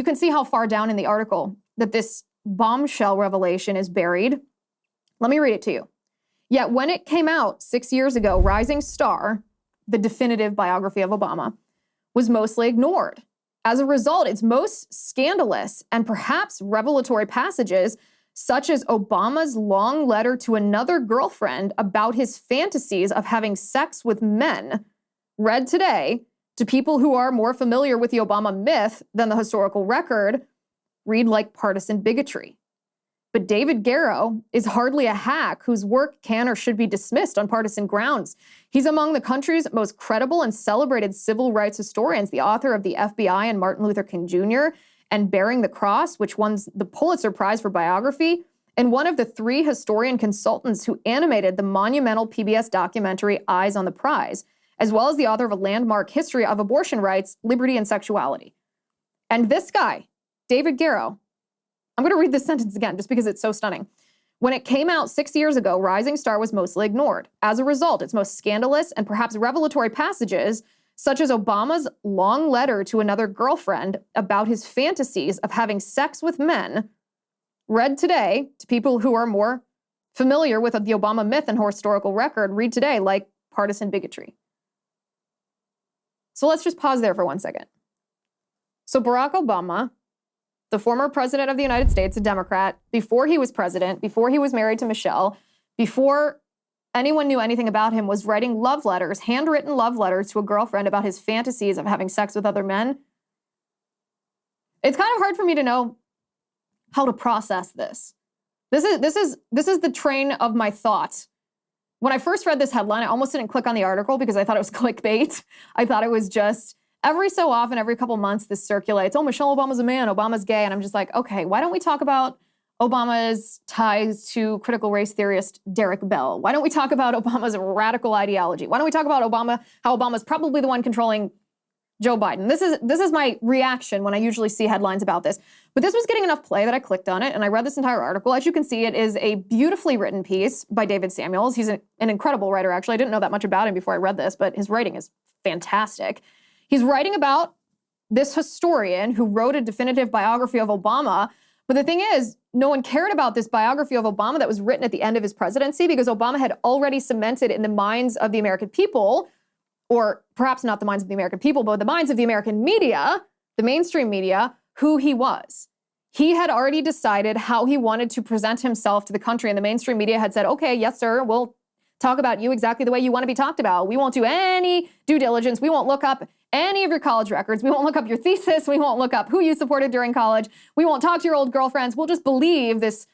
can see how far down in the article that this bombshell revelation is buried. Let me read it to you. Yet when it came out 6 years ago, Rising Star, the definitive biography of Obama, was mostly ignored. As a result, its most scandalous and perhaps revelatory passages, such as Obama's long letter to another girlfriend about his fantasies of having sex with men, read today to people who are more familiar with the Obama myth than the historical record, read like partisan bigotry. But David Garrow is hardly a hack whose work can or should be dismissed on partisan grounds. He's among the country's most credible and celebrated civil rights historians, the author of The FBI and Martin Luther King Jr. and Bearing the Cross, which won the Pulitzer Prize for biography, and one of the 3 historian consultants who animated the monumental PBS documentary Eyes on the Prize, as well as the author of a landmark history of abortion rights, liberty, and sexuality. And this guy, David Garrow, I'm going to read this sentence again just because it's so stunning. When it came out 6 years ago, Rising Star was mostly ignored. As a result, its most scandalous and perhaps revelatory passages, such as Obama's long letter to another girlfriend about his fantasies of having sex with men, read today to people who are more familiar with the Obama myth and historical record, read today like partisan bigotry. So let's just pause there for 1 second. So Barack Obama, the former president of the United States, a Democrat, before he was president, before he was married to Michelle, before anyone knew anything about him, was writing love letters, handwritten love letters to a girlfriend about his fantasies of having sex with other men. It's kind of hard for me to know how to process this. This is the train of my thoughts. When I first read this headline, I almost didn't click on the article because I thought it was clickbait. I thought it was just every so often, every couple months, this circulates. Oh, Michelle Obama's a man, Obama's gay. And I'm just like, okay, why don't we talk about Obama's ties to critical race theorist Derek Bell? Why don't we talk about Obama's radical ideology? Why don't we talk about Obama, how Obama's probably the one controlling Joe Biden? This is my reaction when I usually see headlines about this. But this was getting enough play that I clicked on it and I read this entire article. As you can see, it is a beautifully written piece by David Samuels. He's an incredible writer, actually. I didn't know that much about him before I read this, but his writing is fantastic. He's writing about this historian who wrote a definitive biography of Obama. But the thing is, no one cared about this biography of Obama that was written at the end of his presidency because Obama had already cemented in the minds of the American people, or perhaps not the minds of the American people, but the minds of the American media, the mainstream media, who he was. He had already decided how he wanted to present himself to the country, and the mainstream media had said, okay, yes, sir, we'll talk about you exactly the way you want to be talked about. We won't do any due diligence. We won't look up any of your college records. We won't look up your thesis. We won't look up who you supported during college. We won't talk to your old girlfriends. We'll just believe this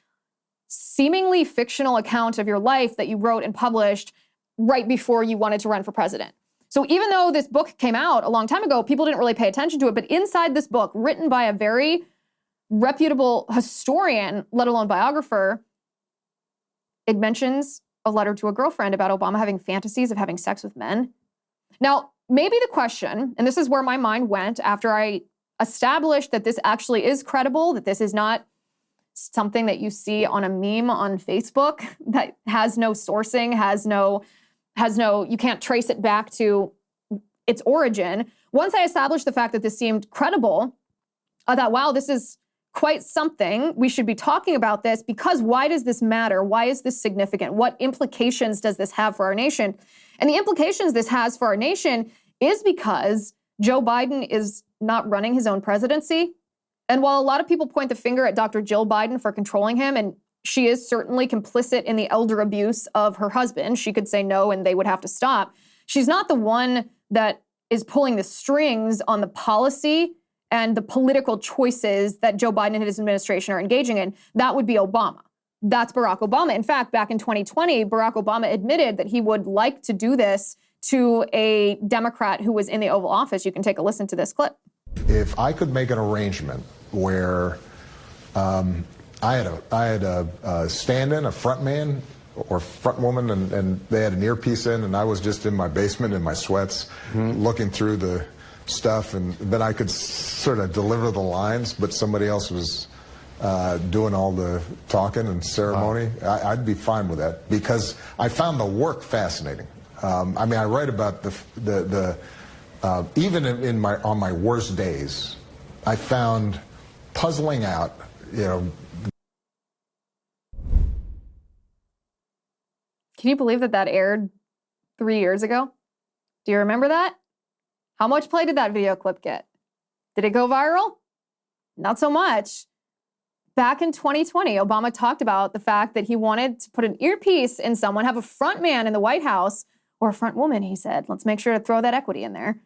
seemingly fictional account of your life that you wrote and published right before you wanted to run for president. So even though this book came out a long time ago, people didn't really pay attention to it. But inside this book, written by a very reputable historian, let alone biographer, it mentions a letter to a girlfriend about Obama having fantasies of having sex with men. Now, maybe the question, and this is where my mind went after I established that this actually is credible, that this is not something that you see on a meme on Facebook that has no sourcing, you can't trace it back to its origin. Once I established the fact that this seemed credible, I thought, wow, this is quite something. We should be talking about this because why does this matter? Why is this significant? What implications does this have for our nation? And the implications this has for our nation is because Joe Biden is not running his own presidency. And while a lot of people point the finger at Dr. Jill Biden for controlling him, and she is certainly complicit in the elder abuse of her husband, she could say no and they would have to stop. She's not the one that is pulling the strings on the policy and the political choices that Joe Biden and his administration are engaging in. That would be Obama. That's Barack Obama. In fact, back in 2020, Barack Obama admitted that he would like to do this to a Democrat who was in the Oval Office. You can take a listen to this clip. If I could make an arrangement where I had a stand-in, a front man or front woman, and they had an earpiece in, and I was just in my basement in my sweats looking through the stuff, and then I could sort of deliver the lines, but somebody else was doing all the talking and ceremony. Wow. I'd be fine with that because I found the work fascinating. I mean, I write about even on my worst days, I found puzzling out, you know. Can you believe that aired 3 years ago? Do you remember that? How much play did that video clip get? Did it go viral? Not so much. Back in 2020, Obama talked about the fact that he wanted to put an earpiece in someone, have a front man in the White House, or a front woman, he said. Let's make sure to throw that equity in there.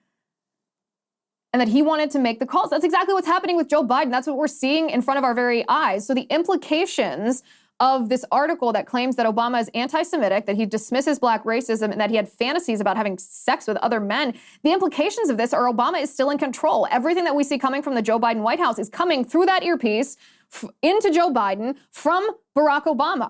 And that he wanted to make the calls. That's exactly what's happening with Joe Biden. That's what we're seeing in front of our very eyes. So the implications of this article that claims that Obama is anti-Semitic, that he dismisses black racism, and that he had fantasies about having sex with other men, the implications of this are Obama is still in control. Everything that we see coming from the Joe Biden White House is coming through that earpiece into Joe Biden from Barack Obama.